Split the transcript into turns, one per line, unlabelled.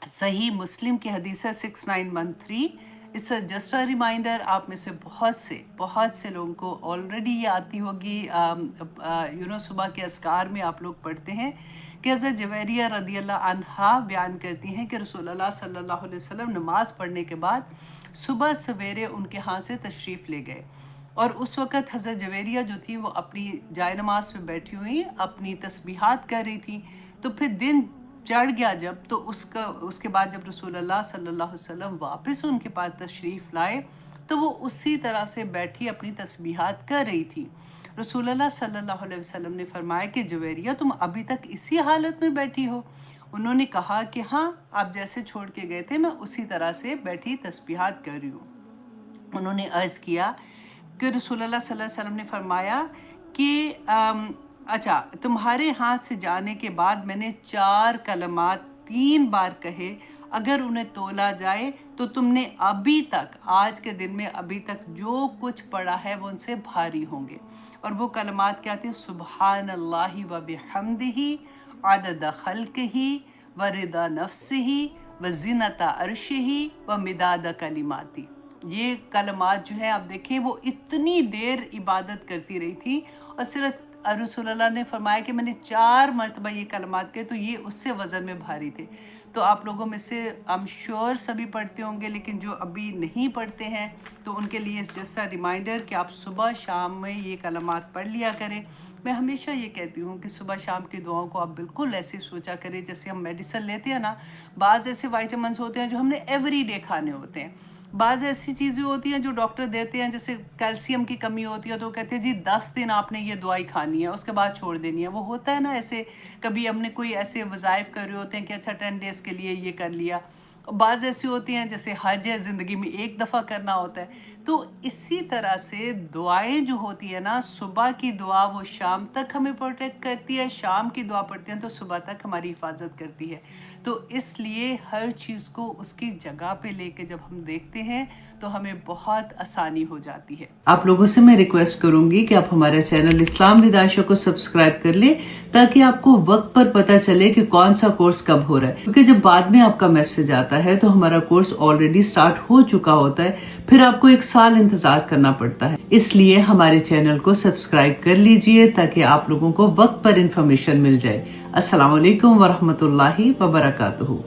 सही मुस्लिम की हदीस है 6913। इट्स जस्ट अ रिमाइंडर, आप में से बहुत से लोगों को ऑलरेडी ये आती होगी, सुबह के अस्कार में आप लोग पढ़ते हैं कि हज़रत जुवैरिया रदियल्लाहु अन्हा बयान करती हैं कि रसूलुल्लाह सल्लल्लाहु अलैहि वसल्लम नमाज पढ़ने के बाद सुबह सवेरे उनके यहाँ से तशरीफ़ ले गए, और उस वक़्त हज़रत जुवैरिया जो थी वो अपनी जाए नमाज में बैठी हुई अपनी तस्बीहात कर रही थी। तो फिर दिन चढ़ गया जब, तो उसके बाद जब रसूलुल्लाह सल्लल्लाहु अलैहि वसल्लम वापस उनके पास तशरीफ़ लाए, तो वो उसी तरह से बैठी अपनी तस्बीहात कर रही थी। रसूलुल्लाह सल्लल्लाहु अलैहि वसल्लम ने फरमाया कि जुवैरिया, तुम अभी तक इसी हालत में बैठी हो? उन्होंने कहा कि हाँ, आप जैसे छोड़ के गए थे मैं उसी तरह से बैठी तस्बीहात कर रही हूँ। उन्होंने अर्ज़ किया कि रसूलुल्लाह सल्लल्लाहु अलैहि वसल्लम ने फरमाया कि अच्छा, तुम्हारे हाथ से जाने के बाद मैंने 4 कलमात 3 बार कहे, अगर उन्हें तोला जाए तो तुमने अभी तक, आज के दिन में अभी तक जो कुछ पढ़ा है वो उनसे भारी होंगे। और वो कलमात क्या थे? सुब्हानल्लाहि व बिहम्दिही अदद खल्क़िही व रिदा नफ्सिही व ज़िनता अर्शिही व मिदाद कलिमाती। ये कलमात जो है आप देखें, वो इतनी देर इबादत करती रही थी, और सिर्फ रसूलुल्लाह ने फरमाया कि मैंने 4 मरतबा ये कलमात के, तो ये उससे वज़न में भारी थे। तो आप लोगों में से आई एम श्योर सभी पढ़ते होंगे, लेकिन जो अभी नहीं पढ़ते हैं तो उनके लिए जैसा रिमाइंडर कि आप सुबह शाम में ये कलमात पढ़ लिया करें। मैं हमेशा ये कहती हूँ कि सुबह शाम की दुआओं को आप बिल्कुल ऐसे सोचा करें जैसे हम मेडिसिन लेते हैं ना, बाज़ ऐसे वाइटामिन्स होते हैं जो हमने एवरीडे खाने होते हैं, बाज़ ऐसी चीज़ें होती हैं जो डॉक्टर देते हैं, जैसे कैल्शियम की कमी होती है तो वो कहते हैं जी 10 दिन आपने ये दवाई खानी है, उसके बाद छोड़ देनी है। वो होता है ना ऐसे, कभी हमने कोई ऐसे वज़ाइफ कर रहे होते हैं कि अच्छा 10 डेज़ के लिए ये कर लिया। बाज़ ऐसी होती हैं जैसे हज है, ज़िंदगी में एक दफ़ा करना होता है। तो इसी तरह से दुआएं जो होती है ना, सुबह की दुआ वो शाम तक हमें प्रोटेक्ट करती है, शाम की दुआ पढ़ते हैं तो सुबह तक हमारी हिफाजत करती है। तो इसलिए हर चीज़ को उसकी जगह पे लेके जब हम देखते हैं तो हमें बहुत आसानी हो जाती है। आप लोगों से मैं रिक्वेस्ट करूंगी कि आप हमारे चैनल इस्लाम विद आयशा को सब्सक्राइब कर ले, ताकि आपको वक्त पर पता चले कि कौन सा कोर्स कब हो रहा है, क्योंकि जब बाद में आपका मैसेज आता है तो हमारा कोर्स ऑलरेडी स्टार्ट हो चुका होता है, फिर आपको 1 साल इंतजार करना पड़ता है। इसलिए हमारे चैनल को सब्सक्राइब कर लीजिए ताकि आप लोगों को वक्त पर इंफॉर्मेशन मिल जाए। अस्सलाम वालेकुम वरहमतुल्लाहि वबरकातुहू।